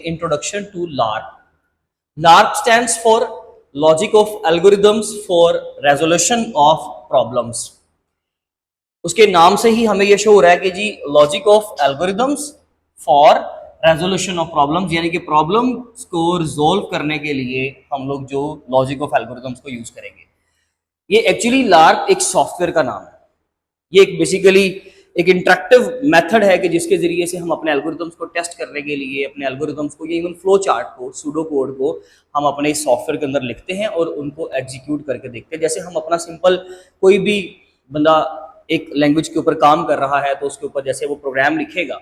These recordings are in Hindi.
Introduction to LARP. LARP stands for Logic of Algorithms for Resolution of Problems. उसके नाम से ही हमें यह शो हो रहा है कि जी logic of algorithms for resolution of problems, यानी कि प्रॉब्लम्स को रिजोल्व करने के लिए हम लोग जो लॉजिक ऑफ एल्गोरिदम्स को यूज करेंगे। ये एक्चुअली लार्प एक सॉफ्टवेयर का नाम है। ये एक बेसिकली एक इंटरेक्टिव मेथड है कि जिसके जरिए से हम अपने एल्गोरिदम्स को टेस्ट करने के लिए अपने एल्गोरिदम्स को, ये इवन फ्लो चार्ट को, सूडो कोड को हम अपने सॉफ्टवेयर के अंदर लिखते हैं और उनको एग्जीक्यूट करके देखते हैं। जैसे हम अपना सिंपल कोई भी बंदा एक लैंग्वेज के ऊपर काम कर रहा है तो उसके ऊपर जैसे वो प्रोग्राम लिखेगा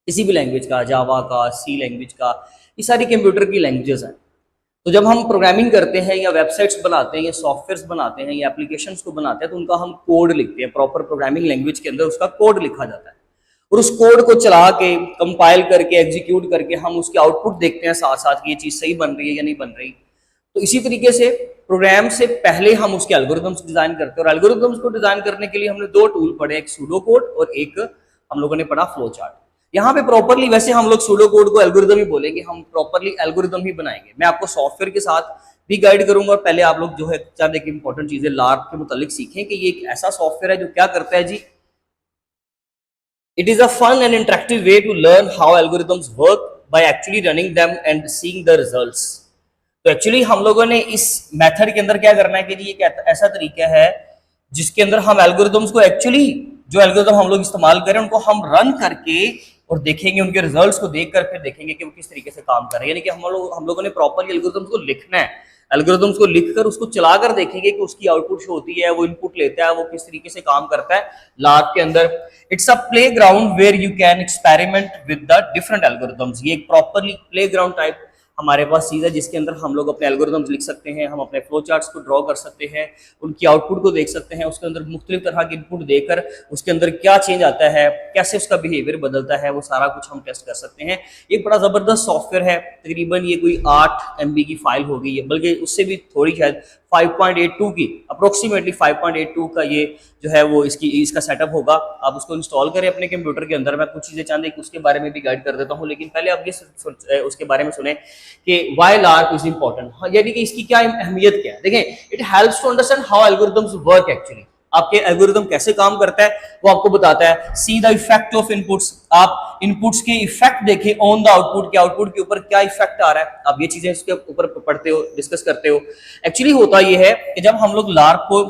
किसी भी लैंग्वेज का, जावा का, सी लैंग्वेज का, ये सारी कंप्यूटर की लैंग्वेजेस हैं। तो जब हम प्रोग्रामिंग करते हैं या वेबसाइट्स बनाते हैं या सॉफ्टवेयर्स बनाते हैं या एप्लीकेशंस को बनाते हैं तो उनका हम कोड लिखते हैं। प्रॉपर प्रोग्रामिंग लैंग्वेज के अंदर उसका कोड लिखा जाता है और उस कोड को चला के कंपाइल करके एग्जीक्यूट करके हम उसके आउटपुट देखते हैं साथ साथ कि ये चीज़ सही बन रही है या नहीं बन रही। तो इसी तरीके से प्रोग्राम से पहले हम उसके एल्गोरिदम्स डिजाइन करते हैं और एल्गोरिदम्स को डिजाइन करने के लिए हमने दो टूल पढ़े, एक सूडो कोड और एक हम लोगों ने पढ़ा फ्लो चार्ट। यहाँ पे प्रॉपरली वैसे हम लोग सूडो कोड को एल्गोरिदम ही बोलेंगे, हम प्रॉपरली एल्गोरिदम ही बनाएंगे। मैं आपको सॉफ्टवेयर के साथ भी गाइड करूंगा और पहले आप लोग जो है चार एक इंपॉर्टेंट चीजें लार्प के मुतालिक सीखें कि ये एक ऐसा सॉफ्टवेयर है जो क्या करता है जी। It is a fun and interactive way to learn how algorithms work by actually running them and seeing the results. तो एक्चुअली हम लोगों ने इस मेथड के अंदर क्या करना है कि जी एक ऐसा तरीका है जिसके अंदर हम एल्गोरिदम्स को एक्चुअली जो एल्गोरिदम हम लोग इस्तेमाल करें उनको हम रन करके और देखेंगे, उनके रिजल्ट्स को देखकर फिर देखेंगे कि वो किस तरीके से काम कर रहे हैं। यानी कि हम लोगों ने प्रॉपरली एल्गोरिदम्स को लिखना है, एल्गोरिदम्स को लिखकर उसको चलाकर देखेंगे कि उसकी आउटपुट शो होती है, वो इनपुट लेता है, वो किस तरीके से काम करता है लार्प के अंदर। It's a playground where you can experiment with the different algorithms. ये एक प्रॉपरली प्लेग्राउंड टाइप हमारे पास चीज़ है जिसके अंदर हम लोग अपने एल्गोरिदम्स लिख सकते हैं, हम अपने फ्लो चार्ट्स को ड्रॉ कर सकते हैं, उनकी आउटपुट को देख सकते हैं, उसके अंदर मुख्तलिफ तरह की इनपुट देकर उसके अंदर क्या चेंज आता है, कैसे उसका बिहेवियर बदलता है, वो सारा कुछ हम टेस्ट कर सकते हैं। ये बड़ा ज़बरदस्त सॉफ्टवेयर है। तकरीबन ये कोई 8 MB की फाइल हो गई है, बल्कि उससे भी थोड़ी शायद 5.82 की, अप्रोक्सीमेटली 5.82 का ये जो है वो इसका सेटअप होगा। आप उसको इंस्टॉल करें अपने कंप्यूटर के अंदर। मैं कुछ चीज़ें चाहते उसके बारे में भी गाइड कर देता हूँ, लेकिन पहले आप ये उसके बारे में सुने कि व्हाई लार्प इज इंपॉर्टेंट, यानी कि इसकी क्या अहमियत क्या है। देखें, it helps to understand how algorithms work. Actually आपके एल्गोरिदम कैसे काम करता है वो आपको बताता है। See the effect of inputs, आप इनपुट्स के इफेक्ट देखें ऑन द आउटपुट के, आउटपुट के ऊपर क्या इफेक्ट आ रहा है। आप ये चीजें इसके ऊपर पढ़ते हो, डिस्कस करते हो। एक्चुअली होता ये है कि जब हम लोग लार्प को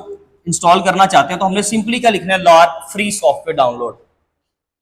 इंस्टॉल करना चाहते हैं तो हमने सिंपली क्या लिखना है, लार्प फ्री सॉफ्टवेयर डाउनलोड।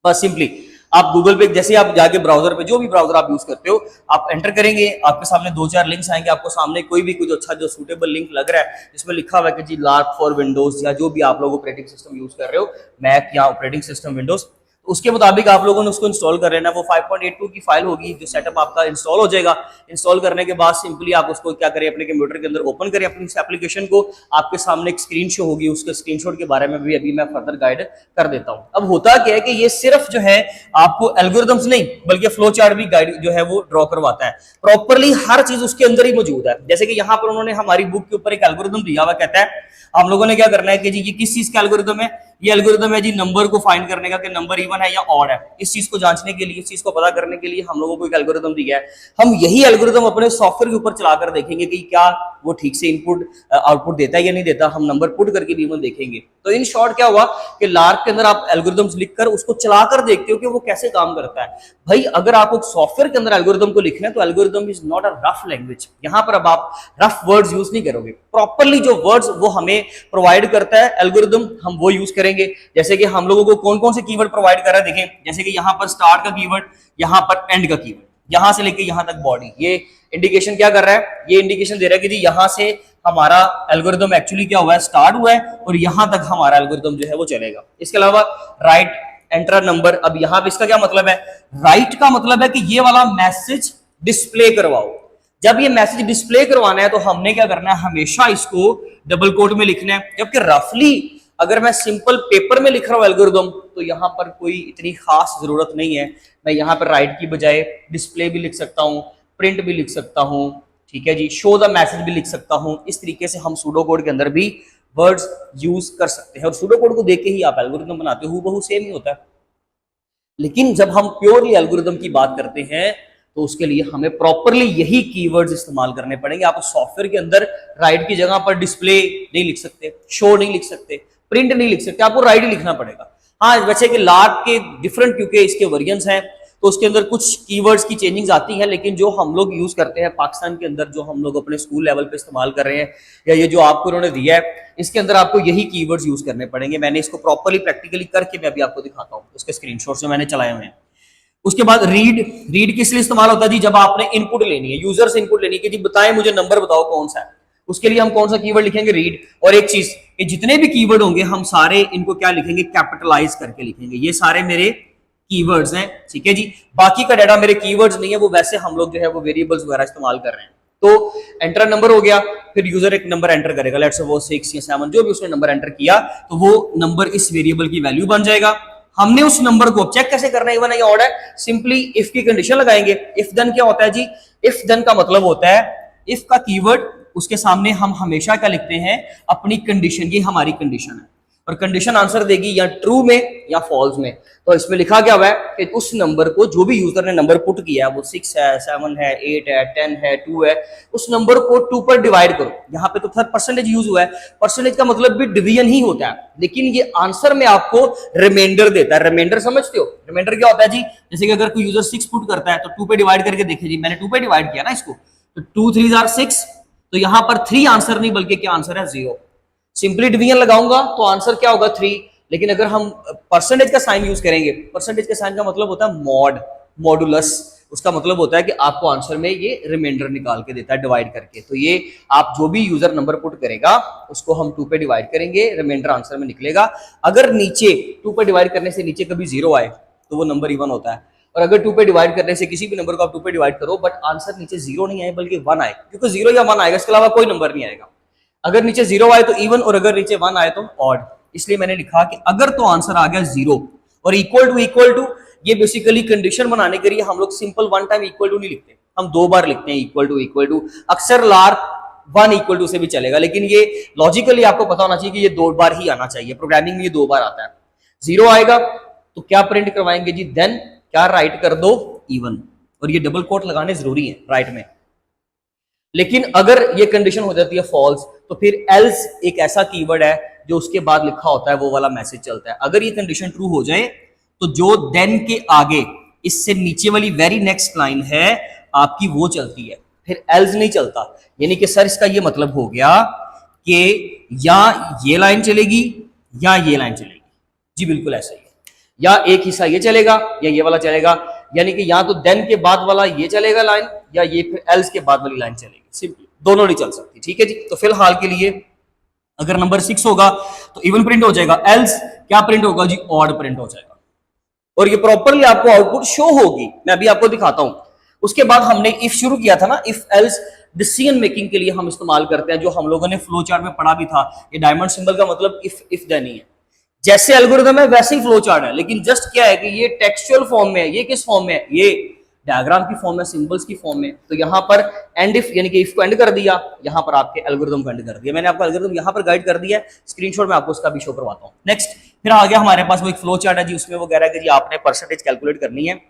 बस सिंपली आप गूगल पे जैसे आप जाके ब्राउजर पे, जो भी ब्राउजर आप यूज करते हो, आप एंटर करेंगे, आपके सामने 2-4 लिंक्स आएंगे। आपको सामने कोई भी कुछ अच्छा जो सूटेबल लिंक लग रहा है जिसमें लिखा हुआ है कि जी लार्प फॉर विंडोज या जो भी आप लोग ऑपरेटिंग सिस्टम यूज कर रहे हो, मैक या ऑपरेटिंग सिस्टम विंडोज, तो उसके मुताबिक आप लोगों ने उसको इंस्टॉल कर लेना। वो 5.82 की फाइल होगी जो सेटअप आपका इंस्टॉल हो जाएगा। इंस्टॉल करने के बाद सिंपली आप उसको क्या करें, अपने कंप्यूटर के अंदर ओपन करें अपनी इस एप्लीकेशन को। आपके सामने एक स्क्रीन शो होगी, उसके स्क्रीनशॉट के बारे में भी अभी मैं फर्दर गाइड कर देता हूं। अब होता क्या है कि ये सिर्फ जो है आपको एल्गोरिदम्स नहीं बल्कि फ्लो चार्ट भी गाइड जो है वो ड्रॉ करवाता है। प्रॉपरली हर चीज उसके अंदर ही मौजूद है। जैसे कि यहाँ पर उन्होंने हमारी बुक के ऊपर एक एल्गोरिदम दिया हुआ, कहता है हम लोगों ने क्या करना है कि जी ये किस चीज का एल्गोरिदम है, ये एल्गोरिदम है जी नंबर को फाइंड करने का कि नंबर इवन है या ऑड है। इस चीज को जांचने के लिए, इस चीज को पता करने के लिए हम लोगों को एक एल्गोरिदम दिया है। हम यही एल्गोरिदम अपने सॉफ्टवेयर के ऊपर चलाकर देखेंगे कि क्या वो ठीक से इनपुट आउटपुट देता है या नहीं देता। हम नंबर पुट करके भी देखेंगे। तो इन शॉर्ट क्या हुआ कि लार्प के अंदर आप एल्गोरिदम्स लिखकर उसको चलाकर देखते हो कि वो कैसे काम करता है। भाई अगर आप सॉफ्टवेयर के अंदर एल्गोरिदम को लिखना है तो algorithm is not a rough language. यहाँ पर अब आप रफ वर्ड्स यूज नहीं करोगे, प्रॉपरली जो वर्ड्स वो हमें प्रोवाइड करता है एल्गोरिदम हम वो यूज करेंगे। जैसे कि हम लोगों को कौन कौन से कीवर्ड प्रोवाइड कर रहा है, देखें जैसे कि यहाँ पर स्टार्ट का कीवर्ड, यहाँ पर एंड का कीवर्ड, यहाँ से लेके यहाँ तक बॉडी। ये इंडिकेशन क्या कर रहा है, ये इंडिकेशन दे रहा है कि जी यहाँ से हमारा एल्गोरिदम एक्चुअली क्या हुआ है, स्टार्ट हुआ है और यहाँ तक हमारा एल्गोरिदम जो है वो चलेगा। इसके अलावा राइट एंटर नंबर, अब यहाँ पे इसका क्या मतलब है, राइट का मतलब है कि ये वाला मैसेज डिस्प्ले करवाओ। जब ये मैसेज डिस्प्ले करवाना है तो हमने क्या करना है, हमेशा इसको डबल कोट में लिखना है। जबकि रफली अगर मैं सिंपल पेपर में लिख रहा हूं एल्गोरिदम तो यहाँ पर कोई इतनी खास जरूरत नहीं है। मैं यहाँ पर राइट की बजाय डिस्प्ले भी लिख सकता हूँ, प्रिंट भी लिख सकता हूँ, ठीक है जी, शो द मैसेज भी लिख सकता हूँ। इस तरीके से हम सूडो कोड के अंदर भी वर्ड्स यूज कर सकते हैं और सूडो कोड को देख के ही आप एल्गोरिदम बनाते हो, हूबहू सेम ही होता है। लेकिन जब हम प्योरली एल्गोरिदम की बात करते हैं तो उसके लिए हमें प्रॉपरली यही कीवर्ड्स इस्तेमाल करने पड़ेंगे। आप सॉफ्टवेयर के अंदर राइट की जगह पर डिस्प्ले नहीं लिख सकते, शो नहीं लिख सकते, प्रिंट नहीं लिख सकते, आपको राइट ही लिखना पड़ेगा। हाँ, वैसे कि लार्क के डिफरेंट क्योंकि इसके वेरिएंट्स हैं तो उसके अंदर कुछ कीवर्ड्स की चेंजिंग्स आती हैं, लेकिन जो हम लोग यूज करते हैं पाकिस्तान के अंदर, जो हम लोग अपने स्कूल लेवल पे इस्तेमाल कर रहे हैं, या ये जो आपको उन्होंने दिया है, इसके अंदर आपको यही कीवर्ड्स यूज करने पड़ेंगे। मैंने इसको प्रॉपरली प्रैक्टिकली करके मैं अभी आपको दिखाता हूँ, उसके स्क्रीनशॉट्स जो मैंने चलाए हुए हैं। उसके बाद रीड किस लिए इस्तेमाल होता है जी? जब आपने इनपुट लेनी है, यूजर से इनपुट लेनी है कि जी बताएं मुझे नंबर बताओ कौन सा है, उसके लिए हम कौन सा कीवर्ड लिखेंगे? रीड। और एक चीज कि जितने भी कीवर्ड होंगे हम सारे इनको क्या लिखेंगे? कैपिटलाइज करके लिखेंगे। ये सारे मेरे कीवर्ड्स हैं, ठीक है जी। बाकी का डाटा मेरे कीवर्ड्स नहीं है, वो वैसे हम लोग जो है वो वेरिएबल्स वगैरह इस्तेमाल कर रहे हैं। तो एंटर नंबर हो गया, फिर यूजर एक नंबर एंटर करेगा, लेट्स से वो 6 या 7 जो भी उसने नंबर एंटर किया, तो वो नंबर इस वेरिएबल की वैल्यू बन जाएगा। हमने उस नंबर को चेक कैसे करना है, इवन या ऑड है, सिंपली इफ की कंडीशन लगाएंगे। इफ देन क्या होता है जी? इफ देन का मतलब होता है इफ का कीवर्ड, उसके सामने हम हमेशा क्या लिखते हैं? अपनी कंडीशन। ये हमारी कंडीशन है और कंडीशन आंसर देगी या ट्रू में या फॉल्स में। तो इसमें लिखा क्या हुआ है कि उस नंबर को, जो भी यूजर ने नंबर पुट किया है, वो 6 है, 7 है, 8 है, 10 है, 2 है, उस नंबर को 2 पर डिवाइड करो। यहाँ पे तो परसेंटेज यूज हुआ है, परसेंटेज का मतलब भी डिवीजन ही होता है, लेकिन ये आंसर में आपको रिमाइंडर देता है। रिमाइंडर समझते हो? रिमाइंडर क्या होता है जी? जैसे कि अगर कोई यूजर 6 पुट करता है तो 2 पे डिवाइड करके देखे जी, मैंने 2 पे डिवाइड किया ना इसको, तो 2 3 आर 6, तो यहाँ पर 3 आंसर नहीं बल्कि क्या आंसर है? 0। सिंपली डिवीजन लगाऊंगा तो आंसर क्या होगा? 3। लेकिन अगर हम परसेंटेज का साइन यूज करेंगे, परसेंटेज का साइन का मतलब होता है मॉड, मॉडुलस, उसका मतलब होता है कि आपको आंसर में ये रिमाइंडर निकाल के देता है डिवाइड करके। तो ये आप जो भी यूजर नंबर पुट करेगा उसको हम 2 पे डिवाइड करेंगे, रिमाइंडर आंसर में निकलेगा। अगर नीचे 2 पे डिवाइड करने से नीचे कभी 0 आए तो वो नंबर इवन होता है, और अगर 2 पे डिवाइड करने से किसी भी नंबर को आप 2 पे डिवाइड करो बट आंसर नीचे 0 नहीं आए बल्कि 1 आए, क्योंकि 0 या 1 आएगा, इसके अलावा कोई नंबर नहीं आएगा। अगर नीचे 0 आए तो इवन, और अगर नीचे 1 आए तो ऑड। इसलिए मैंने लिखा कि अगर तो आंसर आ गया 0 और इक्वल टू, ये बेसिकली कंडीशन बनाने के लिए हम लोग सिंपल 1 टाइम इक्वल टू नहीं लिखते, हम 2 बार लिखते हैं इक्वल टू। अक्सर लार्क 1 इक्वल टू से भी चलेगा, लेकिन ये लॉजिकली आपको पता होना चाहिए कि ये 2 बार ही आना चाहिए। प्रोग्रामिंग में ये 2 बार आता है। 0 आएगा तो क्या प्रिंट करवाएंगे जी? देन क्या राइट कर दो? इवन। और ये डबल कोट लगाने जरूरी है राइट में। लेकिन अगर ये कंडीशन हो जाती है फॉल्स, तो फिर एल्स एक ऐसा कीवर्ड है जो उसके बाद लिखा होता है वो वाला मैसेज चलता है। अगर ये कंडीशन ट्रू हो जाए तो जो देन के आगे इससे नीचे वाली वेरी नेक्स्ट लाइन है आपकी वो चलती है, फिर एल्स नहीं चलता। यानी कि सर इसका ये मतलब हो गया कि या ये लाइन चलेगी या ये लाइन चलेगी। जी बिल्कुल ऐसा ही है, या एक हिस्सा ये चलेगा या ये वाला चलेगा, यानी कि या तो देन के बाद वाला ये चलेगा लाइन, या ये फिर एल्स के बाद वाली लाइन चलेगी। सिंपली दोनों नहीं चल सकती, ठीक है जी। तो फिलहाल के लिए अगर नंबर 6 होगा तो इवन प्रिंट हो जाएगा, एल्स क्या प्रिंट होगा जी? ऑड प्रिंट हो जाएगा, और ये प्रॉपरली आपको आउटपुट शो होगी। मैं अभी आपको दिखाता हूं। उसके बाद हमने इफ शुरू किया था ना, इफ एल्स डिसीजन मेकिंग के लिए हम इस्तेमाल करते हैं, जो हम लोगों ने फ्लो चार्ट में पढ़ा भी था। ये डायमंड सिंबल का मतलब इफ देन ही है। जैसे एल्गोरिथम है वैसे ही फ्लो चार्ट है, लेकिन जस्ट क्या है कि ये टेक्सचुअल फॉर्म में है। ये किस फॉर्म में है? ये डायग्राम की फॉर्म में, सिंबल्स की फॉर्म में। तो यहाँ पर एंड इफ, यानी कि इफ को एंड कर दिया, यहाँ पर आपके एल्गोरिथम को एंड कर दिया। मैंने आपको एल्गोरिथम यहाँ पर गाइड कर दिया है, स्क्रीनशॉट में आपको उसका भी शो करवाता हूँ। नेक्स्ट फिर आ गया हमारे पास वो एक फ्लो चार्ट है जी, उसमें वो कह रहा है कि जी आपने परसेंटेज कैलकुलेट करनी है।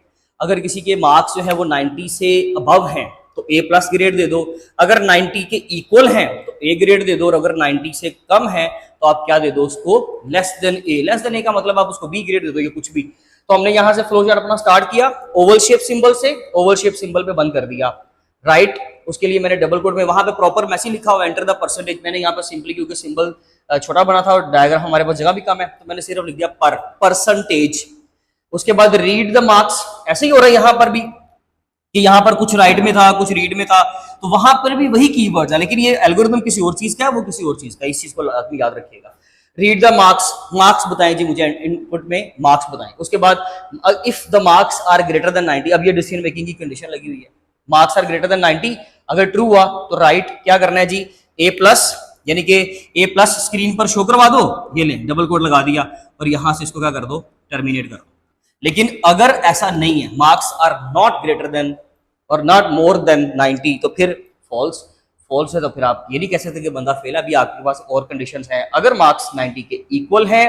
अगर किसी के मार्क्स जो है वो 90 से अबव हैं तो ए प्लस ग्रेड दे दो, अगर 90 के इक्वल हैं तो ए ग्रेड दे दो, और अगर 90 से कम है तो आप क्या दे दो उसको? लेस देन ए। लेस देन ए का मतलब आप उसको बी ग्रेड दे दो, या कुछ भी। तो हमने यहां से फ्लो चार्ट अपना स्टार्ट किया ओवल शेप सिंबल से, ओवल शेप सिंबल पे बंद कर दिया राइट। उसके लिए मैंने डबल कोट में वहां पे प्रॉपर मैसेज लिखा हुआ एंटर द परसेंटेज। मैंने यहाँ पर सिंपली, क्योंकि सिंबल छोटा बना था और डायग्राम हमारे पास जगह भी कम है, तो मैंने सिर्फ लिख दिया पर परसेंटेज। उसके बाद रीड द मार्क्स, ऐसे ही हो रहा है यहाँ पर भी कि यहाँ पर कुछ राइट में था कुछ रीड में था, तो वहां पर भी वही कीवर्ड्स है, लेकिन ये एल्गोरिथम किसी और चीज का है, वो किसी और चीज का। इस चीज को आदमी याद रखिएगा। रीड द मार्क्स, मार्क्स बताएं जी मुझे, इनपुट में मार्क्स बताएं। उसके बाद if the marks are greater than 90, अब ये डिसीजन मेकिंग की कंडीशन लगी हुई है। मार्क्स आर ग्रेटर देन 90, अगर ट्रू हुआ तो राइट क्या करना है जी? ए प्लस, यानी कि ए प्लस स्क्रीन पर शो करवा दो, ये ले डबल कोड लगा दिया, और यहां से इसको क्या कर दो? टर्मिनेट कर दो। लेकिन अगर ऐसा नहीं है, marks are not greater than और नॉट मोर देन 90, तो फिर फॉल्स। फॉल्स है तो फिर आप ये नहीं कह सकते कि बंदा फेल है। अभी आपके पास और कंडीशंस हैं। अगर मार्क्स 90 के इक्वल है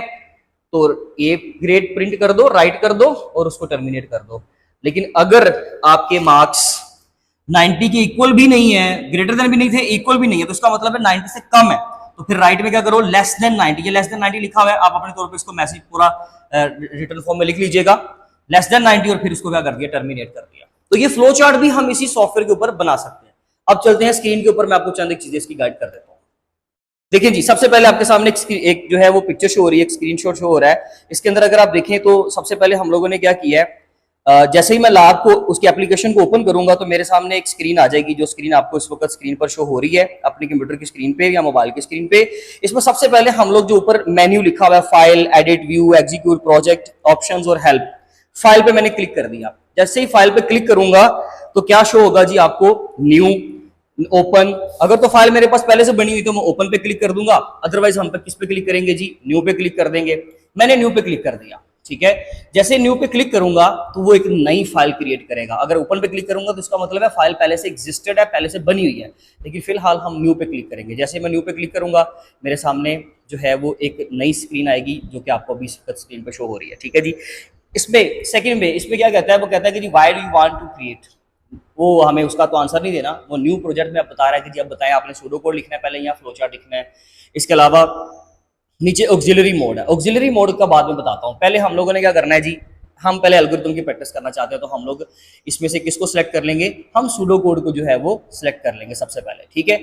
तो ए ग्रेड प्रिंट कर दो, राइट कर दो और उसको टर्मिनेट कर दो। लेकिन अगर आपके मार्क्स 90 के इक्वल भी नहीं है, ग्रेटर देन भी नहीं थे, इक्वल भी नहीं है, तो इसका मतलब है 90 से कम है, तो फिर राइट में क्या करो, लेस देन 90। ये लेस देन 90 लिखा हुआ है, आप अपने तौर पे इसको मैसेज पूरा रिटर्न फॉर्म में लिख लीजिएगा, लेस देन 90, और फिर इसको क्या कर दिया, टर्मिनेट कर दिया। तो ये फ्लो चार्ट भी हम इसी सॉफ्टवेयर के ऊपर बना सकते हैं। अब चलते हैं स्क्रीन के ऊपर, मैं आपको चंद एक चीजें इसकी गाइड कर देता हूँ। देखिए जी, सबसे पहले आपके सामने एक जो है वो पिक्चर शो हो रही है, एक स्क्रीनशॉट शो हो रहा है। इसके अंदर अगर आप देखें तो सबसे पहले हम लोगों ने क्या किया है, जैसे ही मैं लैब को उसकी एप्लीकेशन को ओपन करूंगा तो मेरे सामने एक स्क्रीन आ जाएगी, जो स्क्रीन आपको इस वक्त स्क्रीन पर शो हो रही है अपने कंप्यूटर की स्क्रीन पे या मोबाइल की स्क्रीन पे। इसमें सबसे पहले हम लोग जो ऊपर मेन्यू लिखा हुआ है, file, edit, view, execute, project, options और हेल्प, फाइल पे मैंने क्लिक कर दिया। जैसे ही फाइल पे क्लिक करूंगा तो क्या शो होगा जी आपको, न्यू, ओपन। अगर तो फाइल मेरे पास पहले से बनी हुई तो मैं ओपन पे क्लिक कर दूंगा, अदरवाइज हम पे किस पे क्लिक करेंगे जी, न्यू पे क्लिक कर देंगे। मैंने न्यू पे क्लिक कर दिया, ठीक है। जैसे न्यू पे क्लिक करूंगा तो वो एक नई फाइल क्रिएट करेगा। अगर ओपन पे क्लिक करूंगा तो इसका मतलब है फाइल पहले से एग्जिस्टेड है, पहले से बनी हुई है, लेकिन फिलहाल हम न्यू पे क्लिक करेंगे। जैसे मैं न्यू पे क्लिक करूंगा मेरे सामने जो है वो एक नई स्क्रीन आएगी, जो कि आपको अभी स्क्रीन पे शो हो रही है, ठीक है जी। इसमें सेकंड में इसमें क्या कहता है, वो कहता है कि जी why do you want to create, वो हमें उसका तो आंसर नहीं देना, वो न्यू प्रोजेक्ट में अब बता रहा है कि जी अब बताएं आपने सूडो कोड लिखना है पहले या फ्लो चार्ट लिखना है। इसके अलावा नीचे ऑक्सिलरी मोड है, ऑक्सिलरी मोड का बाद में बताता हूँ। पहले हम लोगों ने क्या करना है जी, हम पहले एल्गोरिथम की प्रैक्टिस करना चाहते हैं, तो हम लोग इसमें से किसको सिलेक्ट कर लेंगे, हम सूडो कोड को जो है वो सिलेक्ट कर लेंगे सबसे पहले, ठीक है।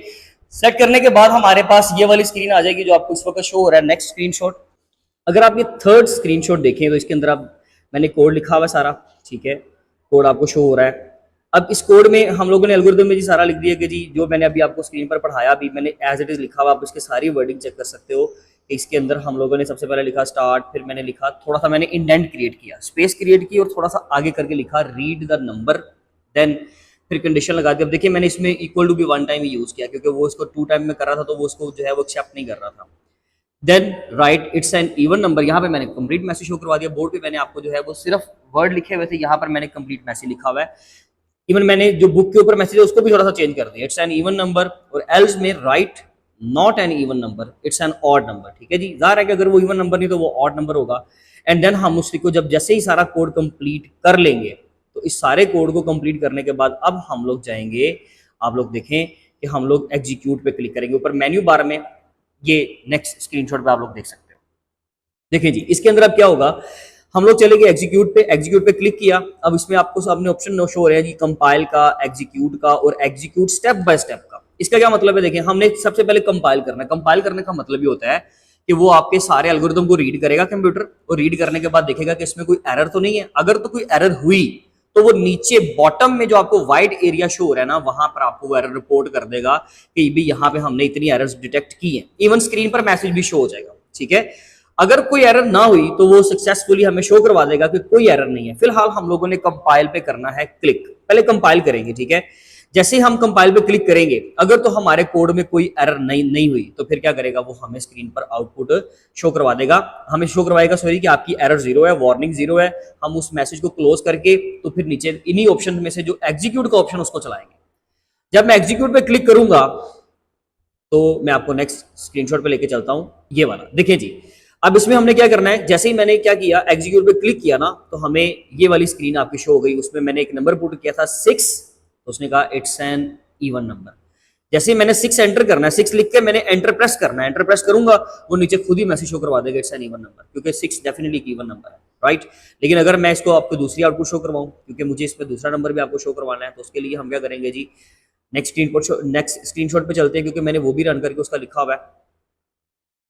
सेलेक्ट करने के बाद हमारे पास ये वाली स्क्रीन आ जाएगी जो आपको इस वक्त शो हो रहा है, नेक्स्ट स्क्रीनशॉट। अगर आप ये थर्ड स्क्रीनशॉट देखें तो इसके अंदर आप मैंने कोड लिखा हुआ है सारा, ठीक है, कोड आपको शो हो रहा है। अब इस कोड में हम लोगों ने एल्गोरिथम में जी सारा लिख दिया कि जी जो मैंने अभी आपको स्क्रीन पर पढ़ाया, अभी मैंने एज इट इज लिखा हुआ, आप इसके सारी वर्डिंग चेक कर सकते हो। इसके अंदर हम लोगों ने सबसे पहले लिखा स्टार्ट, फिर मैंने लिखा थोड़ा सा, मैंने इंडेंट क्रिएट किया, स्पेस क्रिएट की और थोड़ा सा आगे करके लिखा रीड द नंबर, देन फिर कंडीशन लगा दी। अब देखिए मैंने इसमें इक्वल टू भी 1 टाइम यूज किया, क्योंकि वो इसको 2 टाइम में कर रहा था, तो वो उसको जो है वो एक्सेप्ट नहीं कर रहा था। Then right it's an even number, यहाँ पे मैंने कंप्लीट मैसेज शो करवा दिया। बोर्ड पे मैंने आपको जो है वो सिर्फ वर्ड लिखे हुए थे, यहाँ पर मैंने कंप्लीट मैसेज लिखा हुआ है। इवन मैंने जो बुक के ऊपर मैसेज है उसको भी थोड़ा सा चेंज कर दिया, इट्स एन इवन नंबर, और एल्स में right not an even number, it's an odd number, ठीक है जी। जाहिर है कि अगर वो इवन नंबर नहीं तो वो ऑड नंबर होगा। एंड देन हम उसको जब जैसे ही सारा कोड कंप्लीट कर लेंगे, तो इस सारे कोड को कंप्लीट करने के बाद अब हम लोग जाएंगे, आप लोग देखें कि हम लोग एग्जीक्यूट पे क्लिक करेंगे। ऊपर मेन्यू बार में ये नेक्स्ट स्क्रीनशॉट पे आप लोग देख सकते हो। देखिए जी, इसके अंदर अब क्या होगा, हम लोग चले गए एग्जीक्यूट पे, एग्जीक्यूट पे क्लिक किया। अब इसमें आपको सामने ऑप्शन शो हो रहा है जी, कंपाइल का, एग्जीक्यूट का और एग्जीक्यूट स्टेप बाय स्टेप का। इसका क्या मतलब है, देखिए हमने सबसे पहले कंपाइल करना है। कंपाइल करने का मतलब ये होता है कि वो आपके सारे एल्गोरिथम को रीड करेगा कंप्यूटर, और रीड करने के बाद देखेगा कि इसमें कोई एरर तो नहीं है। अगर तो कोई एरर हुई तो वो नीचे बॉटम में जो आपको वाइट एरिया शो हो रहा है ना, वहां पर आपको वो एरर रिपोर्ट कर देगा कि भी यहाँ पे हमने इतनी एरर्स डिटेक्ट की हैं। इवन स्क्रीन पर मैसेज भी शो हो जाएगा, ठीक है। अगर कोई एरर ना हुई तो वो सक्सेसफुली हमें शो करवा देगा कि कोई एरर नहीं है। फिलहाल हम लोगों ने कंपाइल पे करना है क्लिक, पहले कंपाइल करेंगे, ठीक है। जैसे ही हम कंपाइल पे क्लिक करेंगे, अगर तो हमारे कोड में कोई एरर नहीं हुई तो फिर क्या करेगा, वो हमें स्क्रीन पर आउटपुट शो करवा देगा, हमें शो करवाएगा सॉरी कि आपकी एरर 0 है, वार्निंग 0 है। हम उस मैसेज को क्लोज करके तो फिर नीचे इन्हीं ऑप्शन में से जो एग्जीक्यूट का ऑप्शन उसको चलाएंगे। जब मैं एग्जीक्यूट पे क्लिक करूंगा तो मैं आपको नेक्स्ट स्क्रीनशॉट पे लेके चलता हूं, ये वाला देखिए जी। अब इसमें हमने क्या करना है, जैसे ही मैंने क्या किया, एग्जीक्यूट पे क्लिक किया ना, तो हमें ये वाली स्क्रीन आपकी शो हो गई। उसमें मैंने एक नंबर पुट किया था 6, तो उसने कहा इट्स एन इवन नंबर। जैसे ही मैंने 6 एंटर करना है, 6 लिख के मैंने एंटर प्रेस करना है, एंटर प्रेस करूंगा वो नीचे खुद ही मैसेज शो करवा देगा इट्स एन इवन नंबर, क्योंकि 6 डेफिनेटली एक इवन नंबर है, राइट। लेकिन अगर मैं इसको आपको दूसरी आउटपुट शो करवाऊं, क्योंकि मुझे इसमें दूसरा नंबर भी आपको शो करवाना है, तो उसके लिए हम क्या करेंगे जी, नेक्स्ट स्क्रीनशॉट पे चलते हैं, क्योंकि मैंने वो भी रन करके उसका लिखा हुआ है।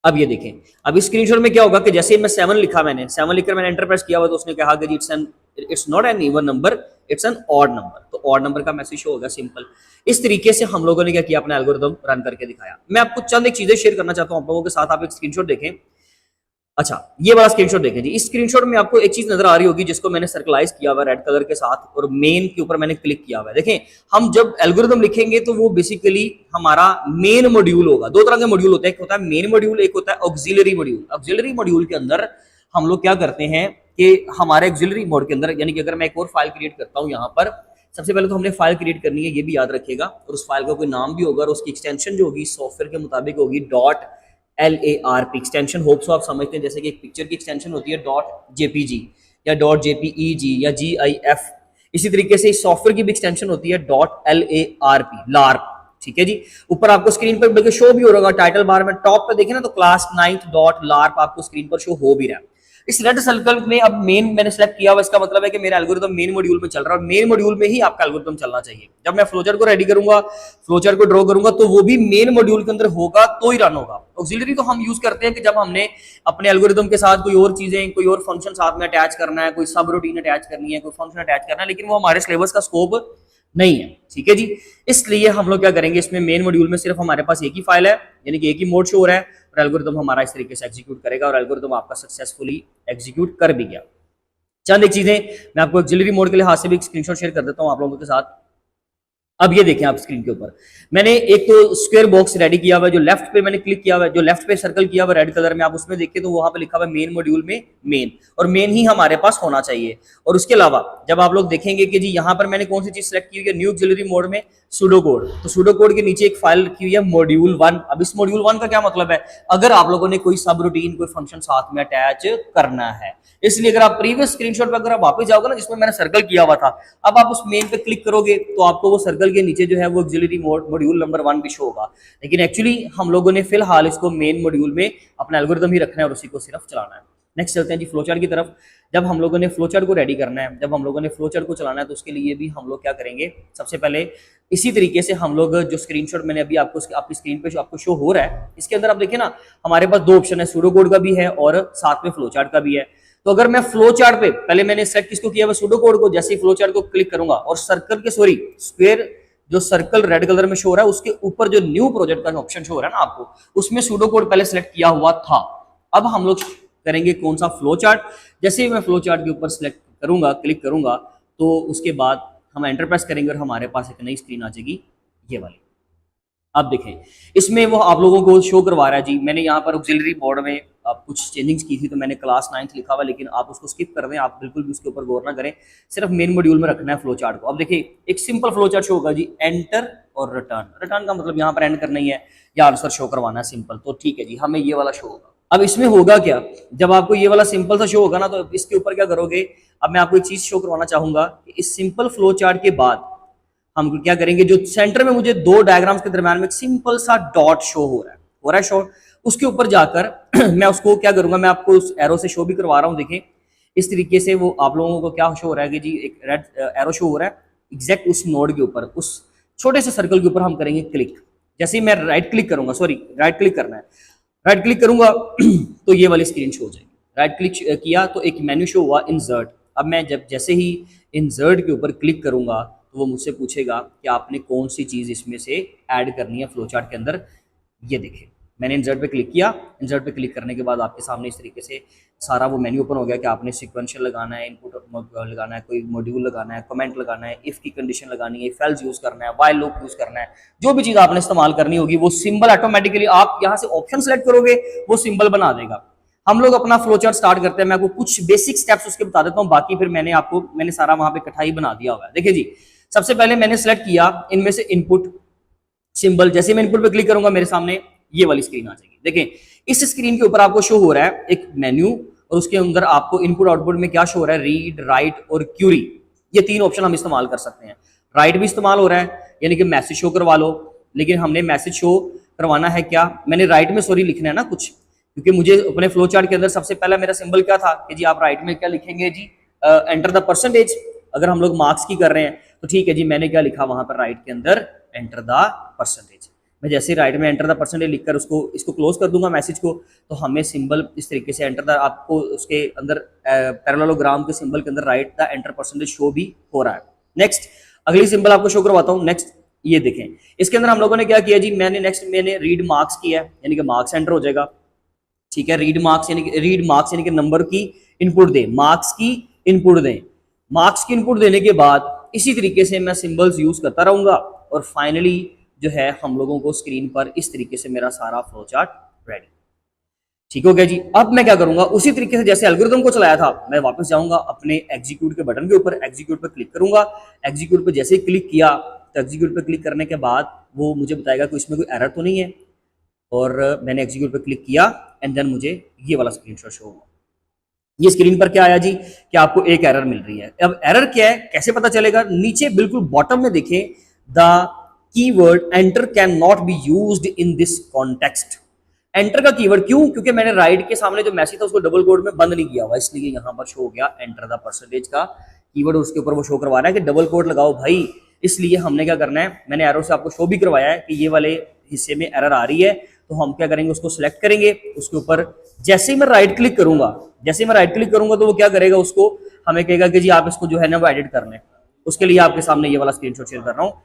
अब ये देखें, अब इस स्क्रीनशॉट में क्या होगा कि जैसे ही मैं 7 लिखा, मैंने 7 लिखकर मैंने एंटर प्रेस किया हुआ, तो उसने कहा कि it's not an even number, it's an odd number. तो ऑड नंबर का मैसेज शो होगा, सिंपल। इस तरीके से हम लोगों ने क्या किया, अपना एल्गोरिथम रन करके दिखाया। मैं आपको चंद एक चीजें शेयर करना चाहता हूं आप लोगों के साथ। आप एक स्क्रीनशॉट देखें, अच्छा ये वाला स्क्रीनशॉट देखें जी। इस स्क्रीनशॉट में आपको एक चीज नजर आ रही होगी जिसको मैंने सर्कलाइज किया हुआ रेड कलर के साथ, और मेन के ऊपर मैंने क्लिक किया हुआ है। देखें, हम जब एल्गोरिथम लिखेंगे तो वो बेसिकली हमारा मेन मॉड्यूल होगा। 2 तरह के मॉड्यूल होते हैं, एक होता है मेन मॉड्यूल, एक होता है ऑक्सिलरी मॉड्यूल। ऑक्सिलरी मॉड्यूल के अंदर हम लोग क्या करते हैं कि हमारे ऑक्सिलरी मोड के अंदर, यानी कि अगर मैं एक और फाइल क्रिएट करता हूं, यहाँ पर सबसे पहले तो हमने फाइल क्रिएट करनी है, ये भी याद रखिएगा, और उस फाइल का कोई नाम भी होगा, और उसकी एक्सटेंशन जो होगी सॉफ्टवेयर के मुताबिक होगी .LARP एक्सटेंशन। होप सो आप समझते हैं, जैसे कि एक पिक्चर की एक्सटेंशन होती है .JPG या .JPEG या GIF। इसी तरीके से इस सॉफ्टवेयर की भी एक्सटेंशन होती है .larp लार्प, ठीक है जी। ऊपर आपको स्क्रीन पर बल्कि शो भी हो रहा होगा टाइटल बार में, टॉप पे देखें ना तो क्लास 9th .larp आपको स्क्रीन पर शो हो भी रहा है। इस रेड सर्कल में अब मेन मैंने सेलेक्ट किया हुआ, इसका मतलब है कि मेरा एल्गोरिथम मेन मॉड्यूल में चल रहा है और मेन मॉड्यूल में ही आपका एल्गोरिथम चलना चाहिए। जब मैं फ्लोचार्ट को रेडी करूंगा, फ्लोचार्ट को ड्रॉ करूंगा, तो वो भी मेन मॉड्यूल के अंदर होगा तो ही रन होगा। ऑक्सिलरी तो हम यूज करते हैं कि जब हमने अपने एल्गोरिथम के साथ कोई और चीजें, कोई और फंक्शन साथ में अटैच करना है, कोई सब रूटीन अटैच करनी है, कोई फंक्शन अटैच करना है, लेकिन वो हमारे सिलेबस का स्कोप नहीं है, ठीक है जी। इसलिए हम लोग क्या करेंगे, इसमें मेन मॉड्यूल में सिर्फ हमारे पास एक ही फाइल है, यानी कि एक ही मोड शो हो रहा है और एल्गोरिथम हमारा इस तरीके से एग्जीक्यूट करेगा और एल्गोरिथम आपका सक्सेसफुली एग्जीक्यूट कर भी गया। चंद एक चीजें मैं आपको ऑक्सिलरी मोड के लिहाज से भी स्क्रीनशॉट शेयर कर देता हूं आप लोगों के साथ। अब ये देखें आप स्क्रीन के ऊपर, मैंने एक तो स्क्वायर बॉक्स रेडी किया हुआ है, जो लेफ्ट पे मैंने क्लिक किया हुआ है, जो लेफ्ट पे सर्कल किया हुआ है रेड कलर में, आप उसमें देखिए तो वहां पे लिखा हुआ है मेन मॉड्यूल में मेन, और मेन ही हमारे पास होना चाहिए। और उसके अलावा जब आप लोग देखेंगे कि जी यहाँ पर मैंने कौन सी चीज सेलेक्ट की हुई है, न्यू ऑक्सिलरी मोड में सूडो कोड, तो सूडो कोड के नीचे एक फाइल रखी हुई है मॉड्यूल 1। अब इस मॉड्यूल 1 का क्या मतलब है, अगर आप लोगों ने कोई सब रूटीन, कोई फंक्शन साथ में अटैच करना है, इसलिए अगर आप प्रीवियस स्क्रीनशॉट पर अगर आप वापस जाओगे ना जिसमें मैंने सर्कल किया हुआ था, अब आप उस मेन पे क्लिक करोगे तो आपको वो सर्कल के नीचे जो है वो ऑक्सिलरी मोड मॉड्यूल नंबर 1 भी शो होगा। लेकिन एक्चुअली हम लोगों ने फिलहाल इसको मेन मॉड्यूल में अपना एल्गोरिथम ही रखना है और उसी को सिर्फ चलाना है। नेक्स्ट चलते हैं जी फ्लोचार्ट की तरफ। जब हम लोगों ने फ्लोचार्ट को रेडी करना है, जब हम लोगों ने फ्लोचार्ट को चलाना है, तो उसके लिए भी हम लोग क्या करेंगे, सबसे पहले इसी तरीके से हम लोग जो स्क्रीनशॉट मैंने अभी आपको आपकी स्क्रीन पे आपको शो हो रहा है, इसके अंदर आप देखिए ना हमारे पास दो ऑप्शन है, सूडो कोड का भी है और साथ में फ्लोचार्ट का भी है। तो अगर मैं फ्लो चार्ट पे पहले मैंने सेलेक्ट किसको किया हुआ, सूडो कोड को, जैसे ही फ्लो चार्ट को क्लिक करूंगा और सर्कल के स्क्वायर जो सर्कल रेड कलर में शो हो रहा है उसके ऊपर जो न्यू प्रोजेक्ट का ऑप्शन शो हो रहा है ना आपको, उसमें सूडो कोड पहले सेलेक्ट किया हुआ था। अब हम लोग करेंगे कौन सा, फ्लो चार्ट। जैसे ही मैं फ्लो चार्ट के ऊपर सेलेक्ट करूंगा, क्लिक करूंगा, तो उसके बाद हम एंटर प्रेस करेंगे और हमारे पास एक नई स्क्रीन आ जाएगी, ये वाली। अब देखें इसमें वो आप लोगों को शो करवा रहा है जी। मैंने यहाँ पर ऑक्सिलरी बोर्ड में कुछ चेंजिंग्स की थी तो मैंने क्लास 9th लिखा हुआ, लेकिन आप उसको स्किप कर दें, आप बिल्कुल भी उसके ऊपर गौर ना करें, सिर्फ मेन मॉड्यूल में रखना है फ्लो चार्ट को। अब देखिए एक सिंपल फ्लो चार्ट शो होगा जी, एंटर और रिटर्न। रिटर्न का मतलब यहाँ पर एंड करना ही है या आंसर शो करवाना है, सिंपल। तो ठीक है जी, हमें ये वाला शो होगा। अब इसमें होगा क्या, जब आपको ये वाला सिंपल सा शो होगा ना, तो इसके ऊपर क्या करोगे, अब मैं आपको एक चीज शो करवाना चाहूंगा कि इस सिंपल फ्लो चार्ट के बाद हम क्या करेंगे, जो सेंटर में मुझे दो डायग्राम्स के दरम्यान में एक सिंपल सा डॉट शो हो रहा है शो, उसके ऊपर जाकर मैं उसको क्या करूंगा, मैं आपको उस एरो से शो भी करवा रहा हूं। देखें इस तरीके से वो आप लोगों को क्या शो हो रहा है कि जी एक रेड एरो शो हो रहा है एग्जैक्ट उस नोड के ऊपर, उस छोटे से सर्कल के ऊपर हम करेंगे क्लिक। जैसे ही मैं राइट क्लिक करूंगा, सॉरी राइट क्लिक करना है, राइट क्लिक करूंगा तो ये वाली स्क्रीन शो हो जाएगी। राइट क्लिक किया तो एक मेन्यू शो हुआ इंसर्ट। अब मैं जब जैसे ही इंसर्ट के ऊपर क्लिक करूंगा तो वो मुझसे पूछेगा कि आपने कौन सी चीज इसमें से ऐड करनी है फ्लो चार्ट के अंदर। ये देखिए मैंने इंसर्ट पे क्लिक किया, इंसर्ट पे क्लिक करने के बाद आपके सामने इस तरीके से सारा वो मेन्यू ओपन हो गया कि आपने सीक्वेंशियल लगाना है, इनपुट लगाना है, कोई मॉड्यूल लगाना है, कमेंट लगाना है, इफ की कंडीशन लगानी है, इफ एल्स यूज करना है, व्हाइल लूप यूज करना है, जो भी चीज आपने इस्तेमाल करनी होगी वो सिंबल ऑटोमेटिकली आप यहाँ से ऑप्शन सेलेक्ट करोगे वो सिंबल बना देगा। हम लोग अपना फ्लो चार्ट स्टार्ट करते हैं। मैं आपको कुछ बेसिक स्टेप्स उसके बता देता हूँ, बाकी फिर मैंने सारा वहां पे कठाई बना दिया हुआ है। देखिए जी, सबसे पहले मैंने सेलेक्ट किया इनमें से इनपुट सिंबल। जैसे मैं इनपुट पे क्लिक करूंगा मेरे सामने ये वाली स्क्रीन आ जाएगी। देखें इस स्क्रीन के ऊपर आपको शो हो रहा है एक मेन्यू और उसके अंदर आपको इनपुट आउटपुट में क्या शो हो रहा है, रीड, राइट और क्यूरी। ये तीन ऑप्शन हम इस्तेमाल कर सकते हैं। राइट भी इस्तेमाल हो रहा है यानी कि मैसेज शो करवा लो, लेकिन हमने मैसेज शो करवाना है क्या, मैंने राइट में सॉरी लिखना है ना कुछ, क्योंकि मुझे अपने फ्लो चार्ट के अंदर सबसे पहला मेरा सिंबल क्या था कि जी आप राइट में क्या लिखेंगे जी, एंटर द परसेंटेज। अगर हम लोग मार्क्स की कर रहे हैं तो ठीक है जी, मैंने क्या लिखा वहां पर राइट के अंदर एंटर द परसेंटेज। मैं जैसे राइट में एंटर द परसेंटेज लिखकर इसको क्लोज कर दूंगा मैसेज को, तो हमें सिंबल इस तरीके से एंटर द, आपको उसके अंदर पैरेललोग्राम के सिंबल के अंदर right the enter percentage show भी हो रहा है। नेक्स्ट अगली सिंबल आपको शो करवाता हूँ। नेक्स्ट ये देखें इसके अंदर हम लोगों ने क्या किया जी, मैंने रीड मार्क्स किया है यानी कि मार्क्स एंटर हो जाएगा। ठीक है, रीड मार्क्स यानी कि नंबर की इनपुट दें, मार्क्स की इनपुट दें। मार्क्स की इनपुट देने के बाद इसी तरीके से मैं सिंबल्स यूज करता रहूंगा और फाइनली जो है हम लोगों को स्क्रीन पर इस तरीके से मेरा सारा फ्लो चार्ट रेडी। ठीक हो गया जी। अब मैं क्या करूंगा, उसी तरीके से जैसे एल्गोरिथम को चलाया था मैं वापस जाऊंगा अपने एग्जीक्यूट के बटन के ऊपर, एग्जीक्यूट पर क्लिक करूंगा। एग्जीक्यूट पर जैसे ही क्लिक किया तो एग्जीक्यूट पर क्लिक करने के बाद वो मुझे बताएगा कि इसमें कोई एरर तो नहीं है, और मैंने एग्जीक्यूट पर क्लिक किया एंड देन मुझे ये वाला स्क्रीनशॉट शो होगा। ये स्क्रीन पर क्या आया जी कि आपको एक एरर मिल रही है। अब एरर क्या है, कैसे पता चलेगा? नीचे बिल्कुल बॉटम में देखें, the keyword enter can not be used in this context. Enter का कीवर्ड क्यों? क्योंकि मैंने राइट के सामने जो मैसेज था उसको डबल कोड में बंद नहीं किया हुआ, इसलिए यहां पर शो हो गया एंटर द परसेंटेज का कीवर्ड, उसके ऊपर वो शो करवा रहा है कि डबल कोड लगाओ भाई। इसलिए हमने क्या करना है, मैंने एरो से आपको शो भी करवाया है कि ये वाले हिस्से में एरर आ रही है, तो हम क्या करेंगे, उसको सिलेक्ट करेंगे, उसके ऊपर जैसे ही मैं राइट क्लिक करूंगा, जैसे ही मैं राइट क्लिक करूंगा तो वो क्या करेगा, उसको हमें कहेगा कि जी आप इसको जो है ना वो एडिट कर लें। उसके लिए आपके सामने ये वाला स्क्रीनशॉट शेयर कर रहा हूँ।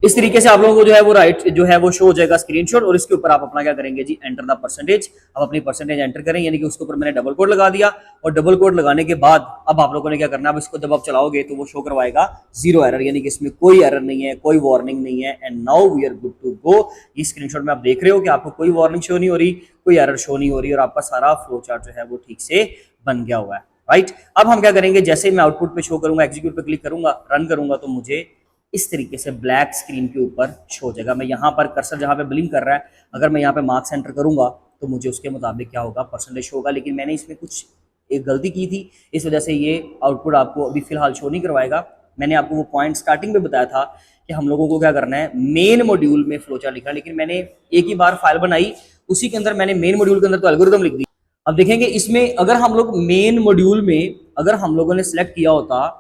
इस तरीके से आप लोगों को जो है वो राइट जो है वो शो हो जाएगा स्क्रीनशॉट, और इसके ऊपर आप अपना क्या करेंगे जी, एंटर द परसेंटेज। अब अपनी परसेंटेज एंटर करें, यानी कि उसके ऊपर मैंने डबल कोड लगा दिया, और डबल कोड लगाने के बाद अब आप लोगों ने क्या करना है, अब इसको जब आप चलाओगे तो वो शो करवाएगा जीरो एरर, यानी कि इसमें कोई एरर नहीं है, कोई वार्निंग नहीं है, and now we are good to go. इस स्क्रीनशॉट में आप देख रहे हो कि आपको कोई वार्निंग शो नहीं हो रही, कोई एरर शो नहीं हो रही, और आपका सारा फ्लो चार्ट जो है वो ठीक से बन गया हुआ है। राइट, अब हम क्या करेंगे, जैसे ही मैं आउटपुट पे शो करूंगा, एग्जीक्यूट पे क्लिक करूंगा, रन करूंगा, तो मुझे इस तरीके से ब्लैक स्क्रीन के ऊपर शो हो जाएगा। मैं यहाँ पर कर्सर जहाँ पे ब्लिंक कर रहा है, अगर मैं यहाँ पे मार्क्स एंटर करूंगा तो मुझे उसके मुताबिक क्या होगा, परसेंटेज शो होगा। लेकिन मैंने इसमें कुछ एक गलती की थी, इस वजह से ये आउटपुट आपको अभी फिलहाल शो नहीं करवाएगा। मैंने आपको वो पॉइंट स्टार्टिंग में बताया था कि हम लोगों को क्या करना है, मेन मॉड्यूल में फ्लोचार्ट लिखना, लेकिन मैंने एक ही बार फाइल बनाई, उसी के अंदर मैंने मेन मॉड्यूल के अंदर तो एल्गोरिथम लिख दी। अब देखेंगे इसमें अगर हम लोग मेन मॉड्यूल में अगर हम लोगों ने सिलेक्ट किया होता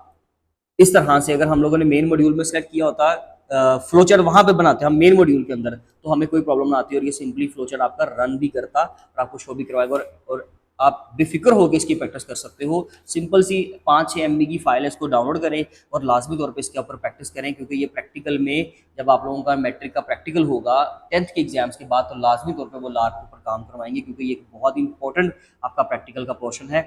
इस तरह से, अगर हम लोगों ने मेन मॉड्यूल में सेलेक्ट किया होता, फ्लोचार्ट वहां पे बनाते हम मेन मॉड्यूल के अंदर, तो हमें कोई प्रॉब्लम ना आती, और ये सिंपली फ्लोचार्ट आपका रन भी करता और आपको शो भी करवाएगा, और आप बेफिक्र होकर इसकी प्रैक्टिस कर सकते हो। सिंपल सी 5-6 MB की फाइल है, इसको डाउनलोड करें और लाजमी तौर पे इसके ऊपर प्रैक्टिस करें, क्योंकि ये प्रैक्टिकल में जब आप लोगों का मैट्रिक का प्रैक्टिकल होगा 10th के एग्जाम्स के बाद, तो लाजमी तौर पर वो लार्क के ऊपर काम करवाएंगे, क्योंकि ये एक बहुत ही इंपॉर्टेंट आपका प्रैक्टिकल का पोर्शन है।